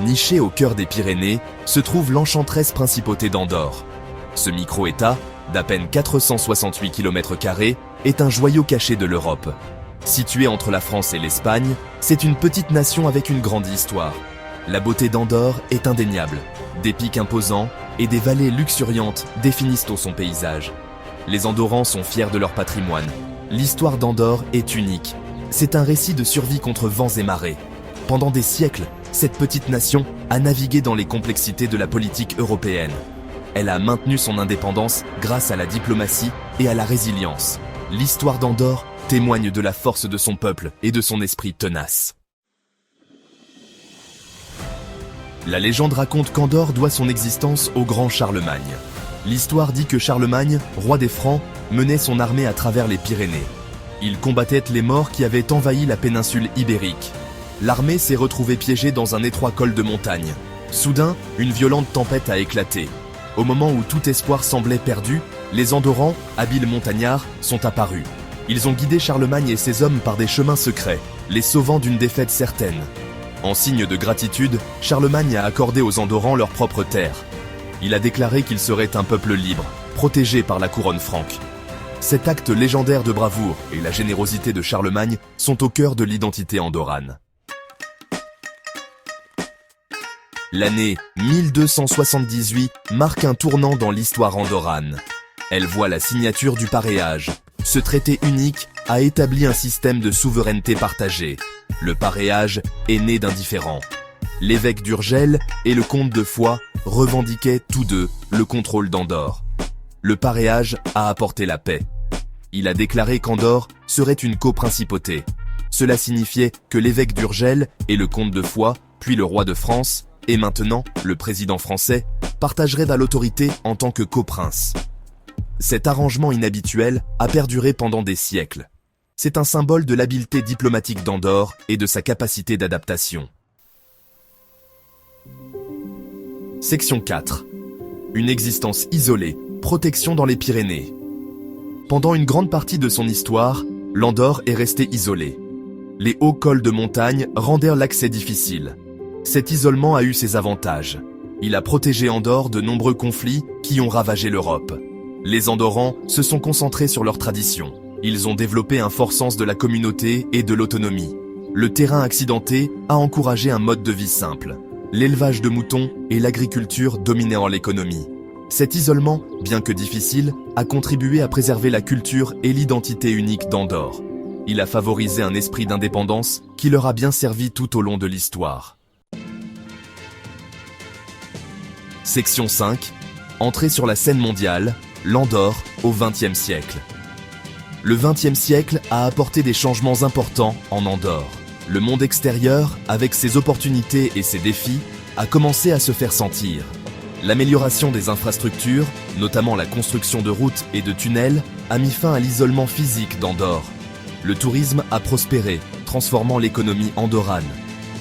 niché au cœur des Pyrénées, se trouve l'enchanteresse principauté d'Andorre. Ce micro-État, d'à peine 468 km², est un joyau caché de l'Europe. Situé entre la France et l'Espagne, c'est une petite nation avec une grande histoire. La beauté d'Andorre est indéniable. Des pics imposants et des vallées luxuriantes définissent son paysage. Les Andorrans sont fiers de leur patrimoine. L'histoire d'Andorre est unique. C'est un récit de survie contre vents et marées. Pendant des siècles, cette petite nation a navigué dans les complexités de la politique européenne. Elle a maintenu son indépendance grâce à la diplomatie et à la résilience. L'histoire d'Andorre témoigne de la force de son peuple et de son esprit tenace. La légende raconte qu'Andorre doit son existence au grand Charlemagne. L'histoire dit que Charlemagne, roi des Francs, menait son armée à travers les Pyrénées. Il combattait les Maures qui avaient envahi la péninsule ibérique. L'armée s'est retrouvée piégée dans un étroit col de montagne. Soudain, une violente tempête a éclaté. Au moment où tout espoir semblait perdu, les Andorrans, habiles montagnards, sont apparus. Ils ont guidé Charlemagne et ses hommes par des chemins secrets, les sauvant d'une défaite certaine. En signe de gratitude, Charlemagne a accordé aux Andorrans leur propre terre. Il a déclaré qu'ils seraient un peuple libre, protégé par la couronne franque. Cet acte légendaire de bravoure et la générosité de Charlemagne sont au cœur de l'identité andorrane. L'année 1278 marque un tournant dans l'histoire andorrane. Elle voit la signature du paréage. Ce traité unique a établi un système de souveraineté partagée. Le paréage est né d'un différend. L'évêque d'Urgell et le comte de Foix revendiquaient tous deux le contrôle d'Andorre. Le paréage a apporté la paix. Il a déclaré qu'Andorre serait une coprincipauté. Cela signifiait que l'évêque d'Urgell et le comte de Foix, puis le roi de France, et maintenant le président français, partageraient l'autorité en tant que coprince. Cet arrangement inhabituel a perduré pendant des siècles. C'est un symbole de l'habileté diplomatique d'Andorre et de sa capacité d'adaptation. Section 4. Une existence isolée, protection dans les Pyrénées. Pendant une grande partie de son histoire, l'Andorre est restée isolée. Les hauts cols de montagne rendirent l'accès difficile. Cet isolement a eu ses avantages. Il a protégé Andorre de nombreux conflits qui ont ravagé l'Europe. Les Andorrans se sont concentrés sur leurs traditions. Ils ont développé un fort sens de la communauté et de l'autonomie. Le terrain accidenté a encouragé un mode de vie simple. L'élevage de moutons et l'agriculture dominant l'économie. Cet isolement, bien que difficile, a contribué à préserver la culture et l'identité unique d'Andorre. Il a favorisé un esprit d'indépendance qui leur a bien servi tout au long de l'histoire. Section 5. Entrée sur la scène mondiale, l'Andorre au XXe siècle. Le XXe siècle a apporté des changements importants en Andorre. Le monde extérieur, avec ses opportunités et ses défis, a commencé à se faire sentir. L'amélioration des infrastructures, notamment la construction de routes et de tunnels, a mis fin à l'isolement physique d'Andorre. Le tourisme a prospéré, transformant l'économie andorrane.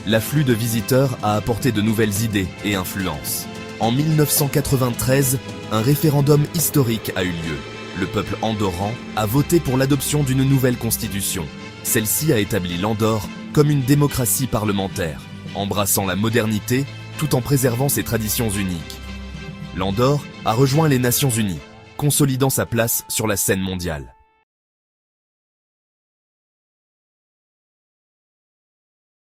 L'afflux de visiteurs a apporté de nouvelles idées et influences. En 1993, un référendum historique a eu lieu. Le peuple andorran a voté pour l'adoption d'une nouvelle constitution. Celle-ci a établi l'Andorre comme une démocratie parlementaire, embrassant la modernité tout en préservant ses traditions uniques. L'Andorre a rejoint les Nations Unies, consolidant sa place sur la scène mondiale.